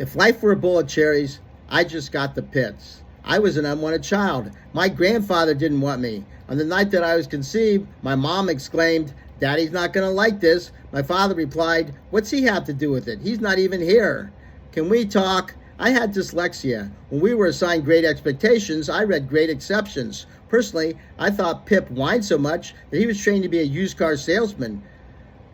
If life were a bowl of cherries, I just got the pits. I was an unwanted child. My grandfather didn't want me. On the night that I was conceived, my mom exclaimed, "Daddy's not going to like this." My father replied, "What's he have to do with it? He's not even here." Can we talk? I had dyslexia. When we were assigned grade expectations, I read grade exceptions. Personally, I thought Pip whined so much that he was trained to be a used car salesman,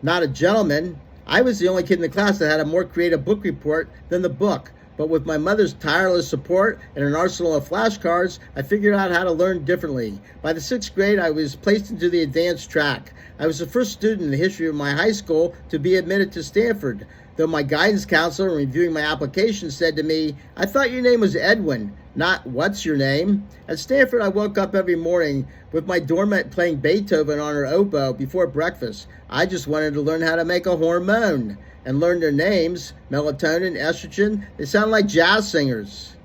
not a gentleman. I was the only kid in the class that had a more creative book report than the book. But with my mother's tireless support and an arsenal of flashcards, I figured out how to learn differently. By the 6th grade, I was placed into the advanced track. I was the first student in the history of my high school to be admitted to Stanford, though my guidance counselor, in reviewing my application, said to me, "I thought your name was Edwin, not what's your name?" At Stanford, I woke up every morning with my doormat playing Beethoven on her oboe before breakfast. I just wanted to learn how to make a hormone and learn their names: melatonin, estrogen. They sound like jazz singers.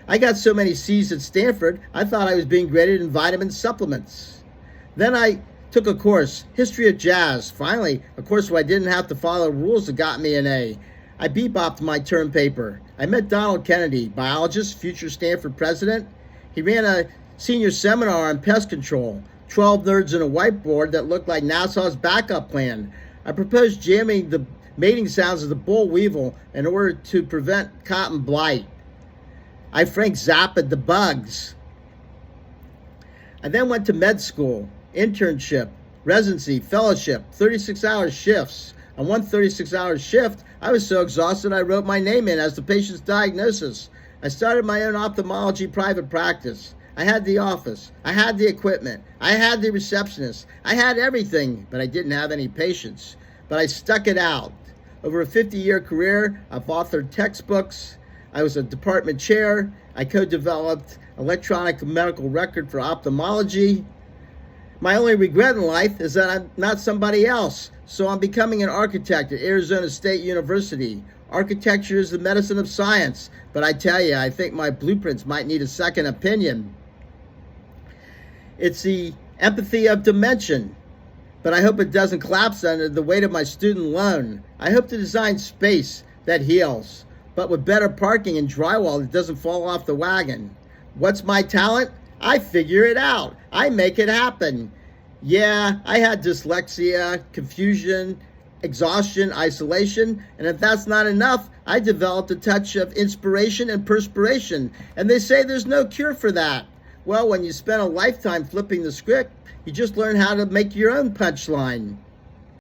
I got so many C's at Stanford, I thought I was being graded in vitamin supplements. Then I took a course, History of Jazz. Finally, a course where I didn't have to follow rules that got me an A. I bebopped my term paper. I met Donald Kennedy, biologist, future Stanford president. He ran a senior seminar on pest control. 12 nerds and a whiteboard that looked like NASA's backup plan. I proposed jamming the mating sounds of the boll weevil in order to prevent cotton blight. I Frank Zappa the bugs. I then went to med school, internship, residency, fellowship, 36-hour shifts. On one 36-hour shift, I was so exhausted I wrote my name in as the patient's diagnosis. I started my own ophthalmology private practice. I had the office. I had the equipment. I had the receptionist. I had everything, but I didn't have any patients. But I stuck it out. Over a 50-year career, I've authored textbooks. I was a department chair. I co-developed electronic medical record for ophthalmology. My only regret in life is that I'm not somebody else. So I'm becoming an architect at Arizona State University. Architecture is the medicine of science. But I tell you, I think my blueprints might need a second opinion. It's the empathy of dimension. But I hope it doesn't collapse under the weight of my student loan. I hope to design space that heals, but with better parking and drywall that doesn't fall off the wagon. What's my talent? I figure it out. I make it happen. Yeah, I had dyslexia, confusion, exhaustion, isolation, and if that's not enough, I developed a touch of inspiration and perspiration, and they say there's no cure for that. Well, when you spend a lifetime flipping the script, you just learn how to make your own punchline.